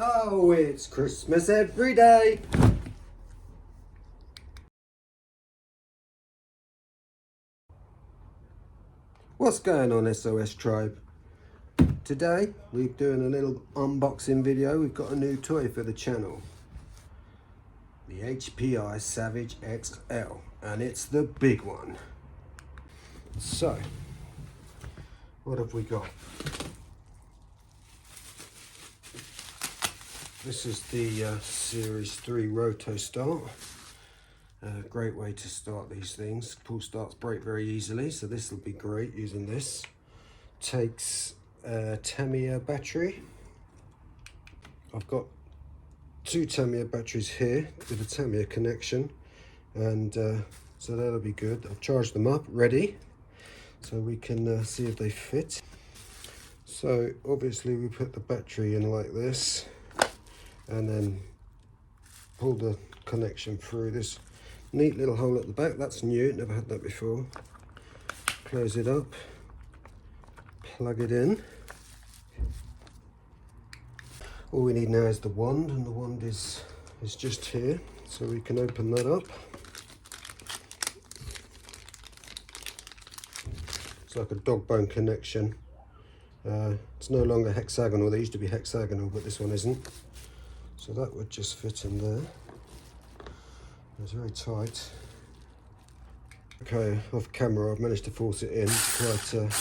Oh, it's Christmas every day. What's going on, SOS Tribe? Today we're doing a little unboxing video. We've got a new toy for the channel. The HPI Savage XL, and it's the big one. So, what have we got? This is the Series 3 Roto Start. Great way to start these things. Pull starts break very easily, so this will be great using this. Takes a Tamiya battery. I've got two Tamiya batteries here with a Tamiya connection, and so that'll be good. I've charged them up, ready, so we can see if they fit. So obviously we put the battery in like this, and then pull the connection through this neat little hole at the back. That's new, never had that before. Close it up, plug it in. All we need now is the wand, and the wand is just here, so we can open that up. It's like a dog bone connection. It's no longer hexagonal. They used to be hexagonal, but this one isn't. So that would just fit in there. It's very tight. Okay, off camera I've managed to force it in quite tight.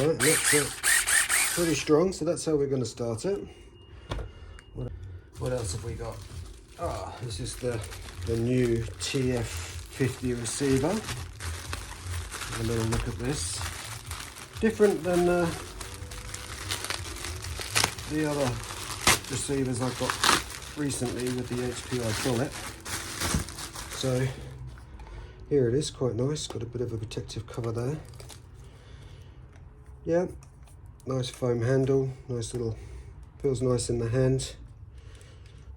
And that's pretty strong, so that's how we're going to start it. What else have we got? This is the new TF50 receiver. Have a little look at this. Different than the other receivers I've got recently with the HPI bullet. So here it is, quite nice. Got a bit of a protective cover there. Yeah, nice foam handle, nice little, feels nice in the hand.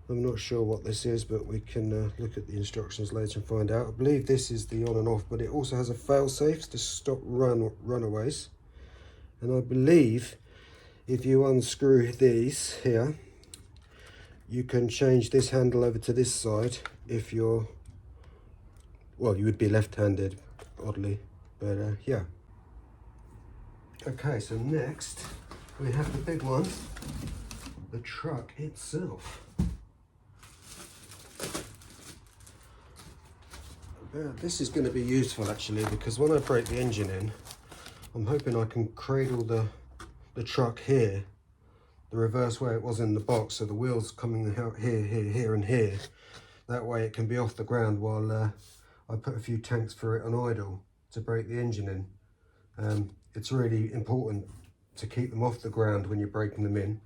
I'm not sure what this is, but we can look at the instructions later and find out. I believe this is the on and off, but it also has a fail-safe to stop runaways. And I believe if you unscrew these here, you can change this handle over to this side if you're, well, you would be left-handed, oddly, but yeah. Okay, so next we have the big one, the truck itself. This is going to be useful actually, because when I break the engine in, I'm hoping I can cradle the truck here, the reverse way it was in the box, so the wheels coming out here, here and here. That way it can be off the ground while I put a few tanks for it on idle to break the engine in. It's really important to keep them off the ground when you're breaking them in,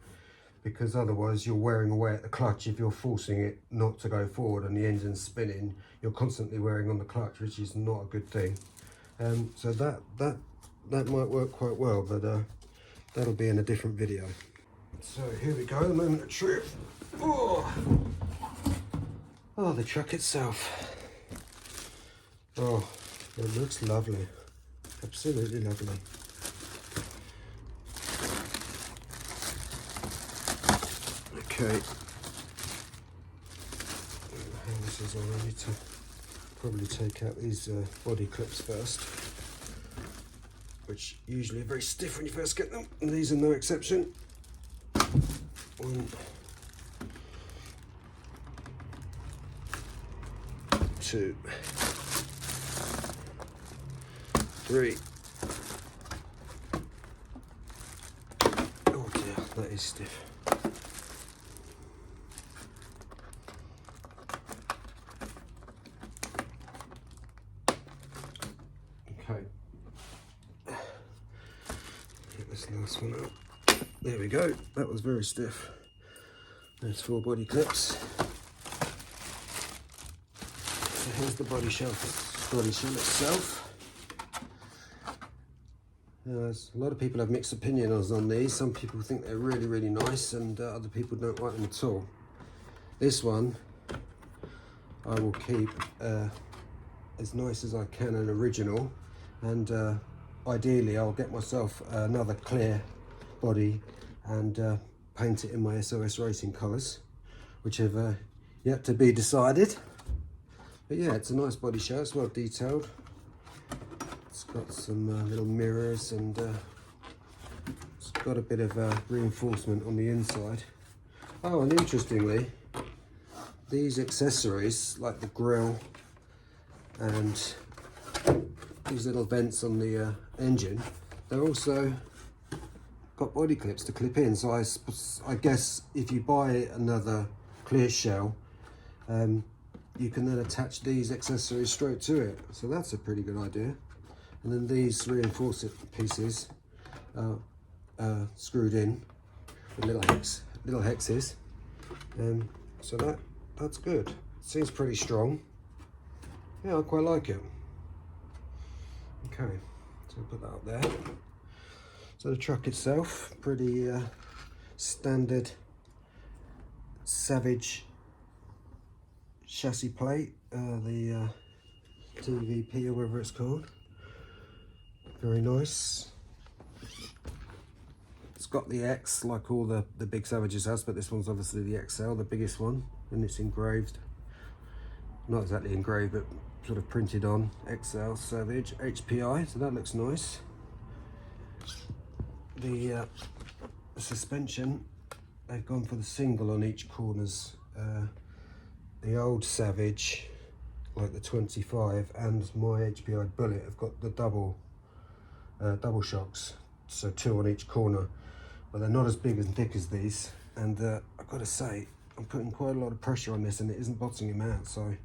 because otherwise you're wearing away at the clutch. If you're forcing it not to go forward and the engine's spinning, you're constantly wearing on the clutch, which is not a good thing. So that might work quite well, but that'll be in a different video. So here we go, the moment of truth. Oh, the truck itself. Oh, it looks lovely, absolutely lovely. Okay, how this is on, I need to probably take out these body clips first, which usually are very stiff when you first get them, and these are no exception. 1, 2, 3. Oh dear, that is stiff. Okay, get this last one out. There we go, that was very stiff. There's 4 body clips. So here's the body shell itself. A lot of people have mixed opinions on these. Some people think they're really, really nice, and other people don't like them at all. This one I will keep as nice as I can, an original, and ideally I'll get myself another clear body and paint it in my SOS Racing colours, which have yet to be decided. But yeah, it's a nice body show. It's well detailed. It's got some little mirrors, and it's got a bit of reinforcement on the inside. Oh, and interestingly, these accessories, like the grille and these little vents on the engine, they're also got body clips to clip in. So I guess if you buy another clear shell, you can then attach these accessories straight to it. So that's a pretty good idea. And then these reinforced pieces are screwed in with little hexes. So that's good. Seems pretty strong. Yeah, I quite like it. Okay, so I'll put that up there. So the truck itself, pretty standard Savage chassis plate, the TVP or whatever it's called. Very nice. It's got the X like all the big Savages has, but this one's obviously the XL, the biggest one, and it's engraved. Not exactly engraved, but sort of printed on, XL Savage HPI, so that looks nice. The suspension, they've gone for the single on each corners. The old Savage, like the 25, and my HPI Bullet have got the double shocks, so 2 on each corner, but they're not as big and thick as these. And I've got to say, I'm putting quite a lot of pressure on this, and it isn't bottoming him out, so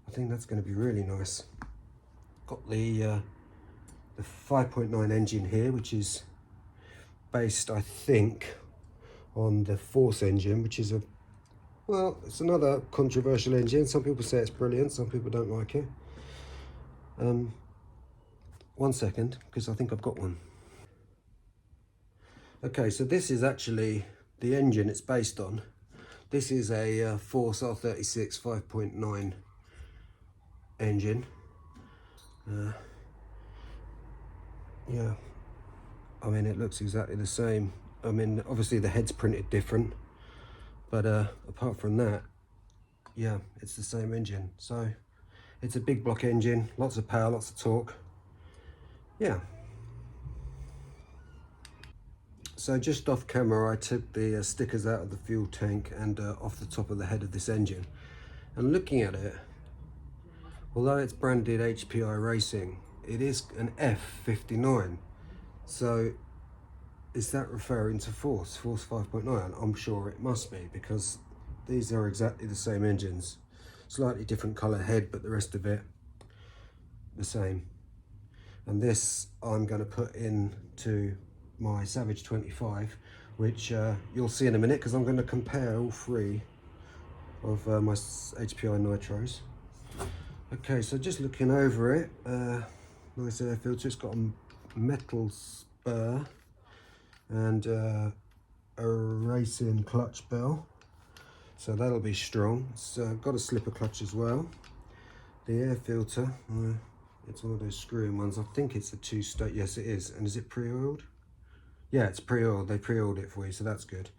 I think that's going to be really nice. Got the 5.9 engine here, which is based, I think, on the Force engine, which is well, it's another controversial engine. Some people say it's brilliant, some people don't like it. 1 second, because I think I've got one. Okay, so this is actually the engine it's based on. This is a Force R36 5.9 engine. Yeah, I mean, it looks exactly the same. I mean, obviously the head's printed different, but apart from that, yeah, it's the same engine. So it's a big block engine, lots of power, lots of torque. Yeah. So just off camera, I took the stickers out of the fuel tank and off the top of the head of this engine. And looking at it, although it's branded HPI Racing, it is an F59. So is that referring to Force 5.9? I'm sure it must be, because these are exactly the same engines. Slightly different colour head, but the rest of it the same. And this I'm going to put into my Savage 25, which you'll see in a minute, because I'm going to compare all 3 of my HPI Nitros. Okay, so just looking over it, nice air filter. It's got a metal spur and a racing clutch bell, so that'll be strong. It's got a slipper clutch as well. The air filter, it's one of those screw-in ones. I think it's a 2-state. Yes, it is. And is it pre-oiled? Yeah, it's pre-oiled. They pre-oiled it for you, so that's good.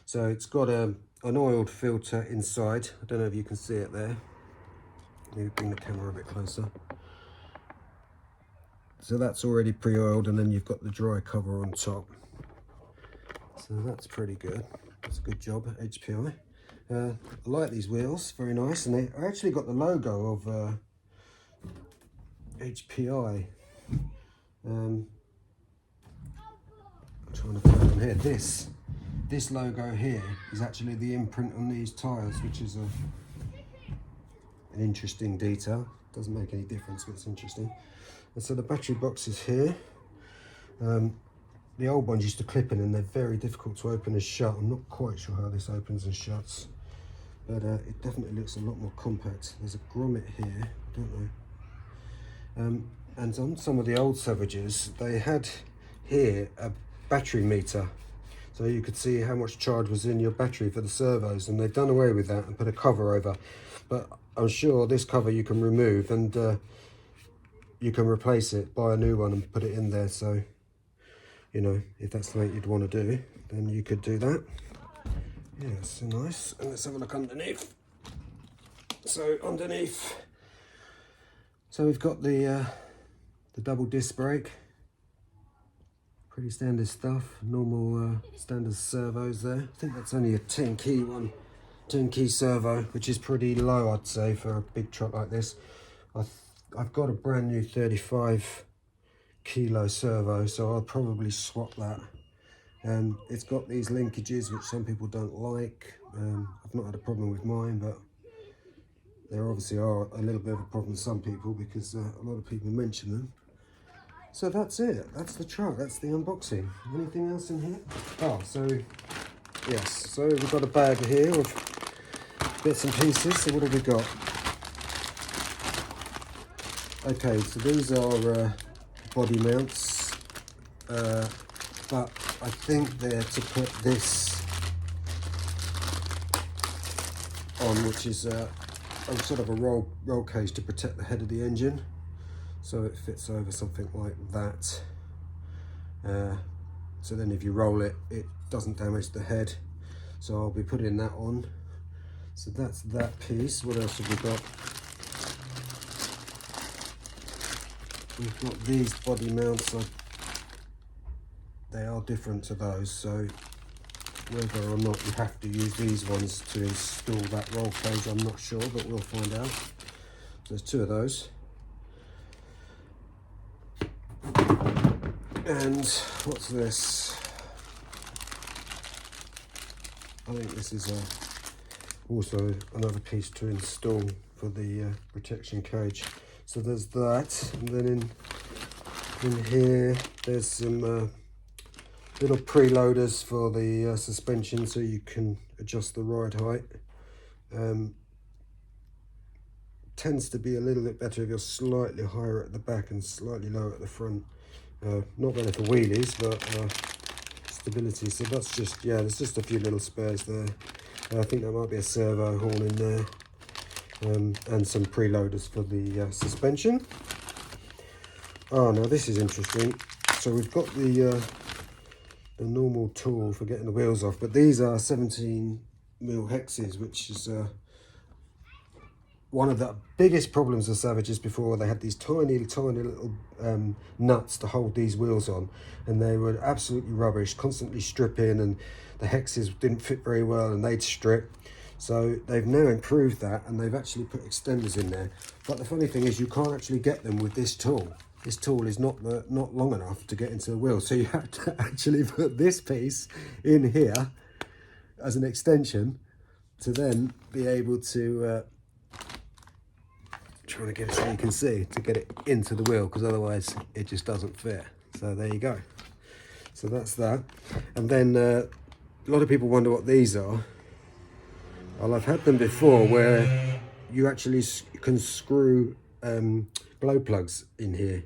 So it's got an oiled filter inside. I don't know if you can see it there. Maybe bring the camera a bit closer. So that's already pre-oiled, and then you've got the dry cover on top. So that's pretty good. That's a good job, HPI. I like these wheels, very nice, and I actually got the logo of HPI. I'm trying to find on here. This logo here is actually the imprint on these tyres, which is an interesting detail. Doesn't make any difference, but it's interesting. And so the battery box is here. The old ones used to clip in, and they're very difficult to open and shut. I'm not quite sure how this opens and shuts, but it definitely looks a lot more compact. There's a grommet here, I don't know. And on some of the old Savages, they had here a battery meter, so you could see how much charge was in your battery for the servos, and they've done away with that and put a cover over. But I'm sure this cover you can remove, and you can replace it, buy a new one and put it in there. So, you know, if that's something you'd want to do, then you could do that. Yeah, so nice. And let's have a look underneath. So underneath, so we've got the double disc brake. Pretty standard stuff, normal standard servos there. I think that's only a 10 key one, 10 key servo, which is pretty low, I'd say, for a big truck like this. I've got a brand new 35 kilo servo, so I'll probably swap that. It's got these linkages, which some people don't like. I've not had a problem with mine, but there obviously are a little bit of a problem with some people because a lot of people mention them. So that's it, that's the truck, that's the unboxing. Anything else in here? Oh, so yes, so we've got a bag here of bits and pieces. So what have we got? Okay, so these are body mounts, but I think they're to put this on, which is a sort of a roll cage to protect the head of the engine. So it fits over something like that. So then if you roll it, it doesn't damage the head. So I'll be putting that on. So that's that piece. What else have we got? We've got these body mounts. They are different to those. So whether or not you have to use these ones to install that roll cage, I'm not sure, but we'll find out. So there's two of those. And what's this? I think this is also another piece to install for the protection cage. So there's that, and then in here there's some little preloaders for the suspension, so you can adjust the ride height. Tends to be a little bit better if you're slightly higher at the back and slightly lower at the front. Not better for wheelies, but stability. So that's just, yeah, there's just a few little spares there. I think there might be a servo horn in there, and some preloaders for the suspension. Oh, now this is interesting. So we've got the normal tool for getting the wheels off, but these are 17mm hexes, which is one of the biggest problems of Savages before. They had these tiny little nuts to hold these wheels on, and they were absolutely rubbish, constantly stripping, and the hexes didn't fit very well and they'd strip. So they've now improved that, and they've actually put extenders in there. But the funny thing is, you can't actually get them with this tool. This tool is not long enough to get into the wheel, so you have to actually put this piece in here as an extension to then be able to trying to get it so you can see, to get it into the wheel, because otherwise it just doesn't fit. So there you go. So that's that. And then a lot of people wonder what these are. Well, I've had them before where you actually can screw glow plugs in here.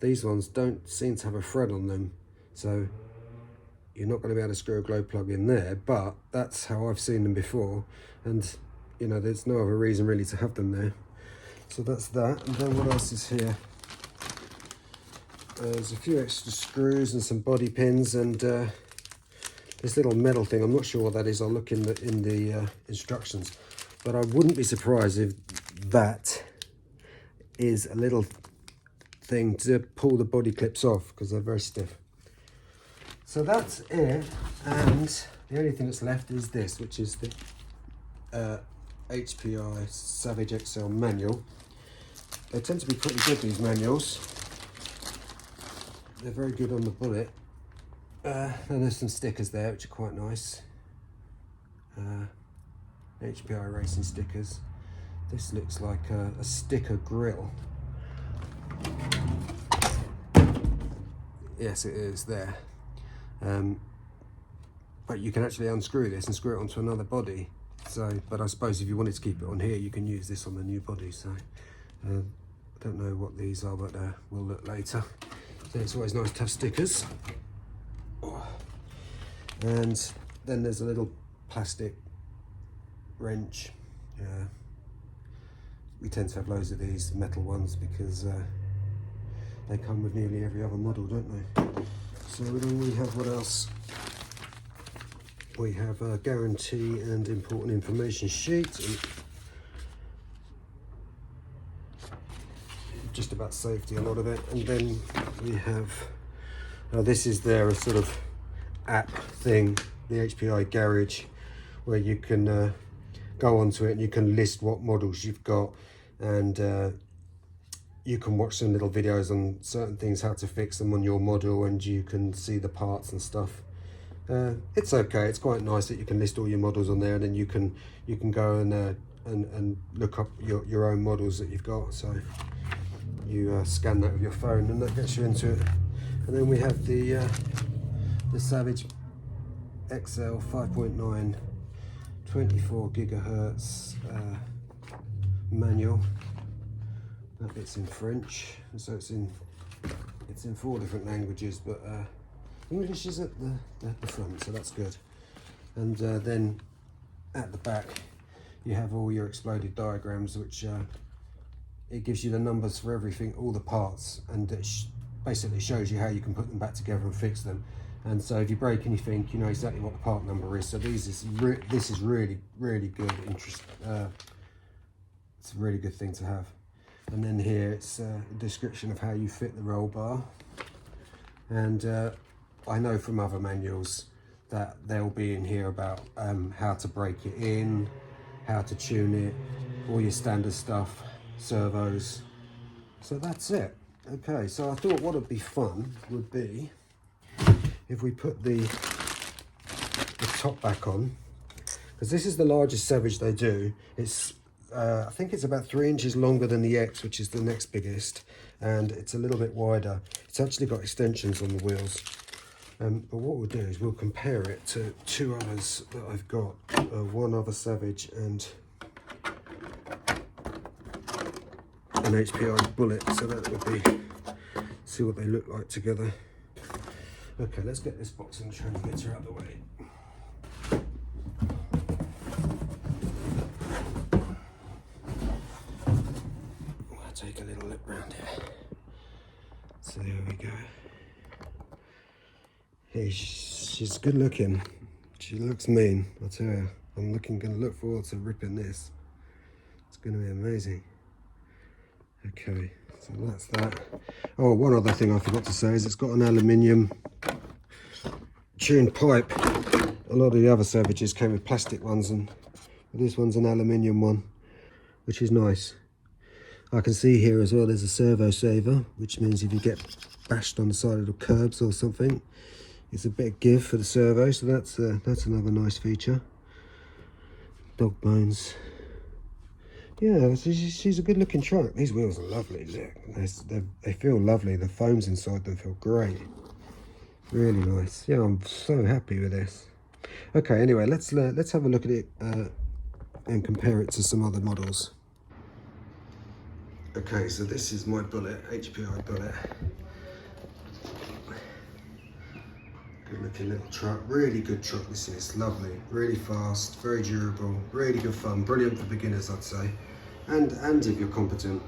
These ones don't seem to have a thread on them, so you're not going to be able to screw a glow plug in there, but that's how I've seen them before, and you know, there's no other reason really to have them there. So that's that. And then what else is here? There's a few extra screws and some body pins, and this little metal thing, I'm not sure what that is. I'll look in the instructions, but I wouldn't be surprised if that is a little thing to pull the body clips off, because they're very stiff. So that's it, and the only thing that's left is this, which is the HPI Savage XL manual. They tend to be pretty good, these manuals. They're very good on the bullet. And there's some stickers there, which are quite nice. HPI racing stickers. This looks like a sticker grill. Yes, it is there. But you can actually unscrew this and screw it onto another body. So, but I suppose if you wanted to keep it on here, you can use this on the new body. So, I don't know what these are, but we'll look later. So it's always nice to have stickers. Oh. And then there's a little plastic wrench. We tend to have loads of these metal ones because they come with nearly every other model, don't they? So then we have what else? we have a guarantee and important information sheet, and just about safety, a lot of it. And then we have, this is their sort of app thing, the HPI Garage, where you can go onto it and you can list what models you've got, and you can watch some little videos on certain things, how to fix them on your model, and you can see the parts and stuff. It's okay, it's quite nice that you can list all your models on there, and then you can go and look up your own models that you've got. So you scan that with your phone and that gets you into it. And then we have the Savage XL 5.9 24 gigahertz manual. That bit's in French, so it's in 4 different languages, but English is at the front, so that's good. And then at the back you have all your exploded diagrams, which it gives you the numbers for everything, all the parts, and it basically shows you how you can put them back together and fix them. And so if you break anything, you know exactly what the part number is. So this is really good. It's a really good thing to have. And then here it's a description of how you fit the roll bar. And I know from other manuals that they'll be in here about how to break it in, how to tune it, all your standard stuff, servos. So that's it. Okay, so I thought what would be fun would be if we put the top back on, because this is the largest Savage they do. It's I think it's about 3 inches longer than the X, which is the next biggest, and it's a little bit wider. It's actually got extensions on the wheels. But what we'll do is we'll compare it to 2 others that I've got, one other Savage and an HPI Bullet, so that would be, see what they look like together. Okay, let's get this box and transmitter out of the way. I'll take a little look round here. So there we go. Hey, she's good looking. She looks mean, I tell you. I'm gonna look forward to ripping this. It's gonna be amazing. Okay, so that's that. Oh, one other thing I forgot to say is it's got an aluminium tuned pipe. A lot of the other Savages came with plastic ones, and this one's an aluminium one, which is nice. I can see here as well there's a servo saver, which means if you get bashed on the side of the curbs or something, it's a bit of give for the servo, so that's another nice feature. Dog bones. Yeah, she's a good looking truck. These wheels are lovely, look. They feel lovely. The foams inside them feel great. Really nice. Yeah, I'm so happy with this. Okay, anyway, let's have a look at it and compare it to some other models. Okay, so this is my Bullet, HPI Bullet. Good looking little truck, really good truck this is, lovely, really fast, very durable, really good fun, brilliant for beginners I'd say, and if you're competent.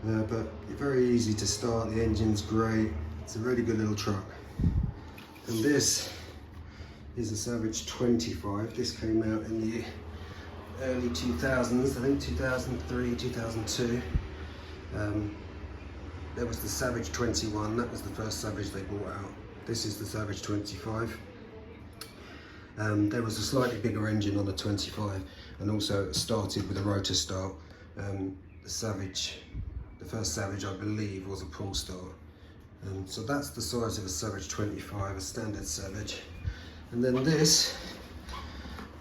But very easy to start, the engine's great, it's a really good little truck. And this is a Savage 25, this came out in the early 2000s, I think 2003, 2002. There was the Savage 21, that was the first Savage they brought out. This is the Savage 25. There was a slightly bigger engine on the 25, and also it started with a rotor start. The first Savage I believe was a pull start. So that's the size of a Savage 25, a standard Savage. And then this,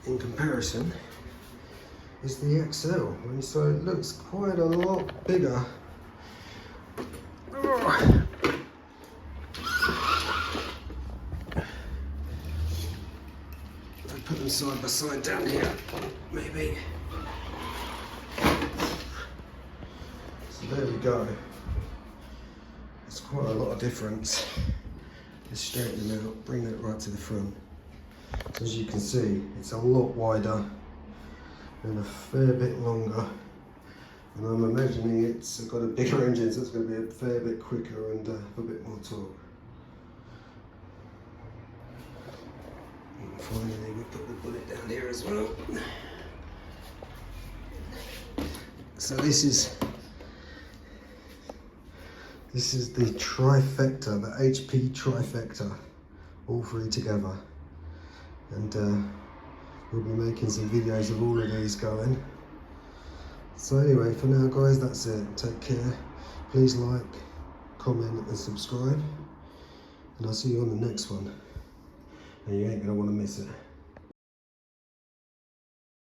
in comparison, is the XL. And so it looks quite a lot bigger. Put them side by side down here, maybe. So there we go. It's quite a lot of difference. Let's straighten them out, bring that right to the front. So as you can see, it's a lot wider and a fair bit longer. And I'm imagining it's got a bigger engine, so it's going to be a fair bit quicker and a bit more torque. finally we put the bullet down here as well. So this is the trifecta, the HP trifecta, all three together. And we'll be making some videos of all of these going. So anyway, for now guys, that's it. Take care. Please like, comment and subscribe. And I'll see you on the next one. And you ain't gonna wanna miss it.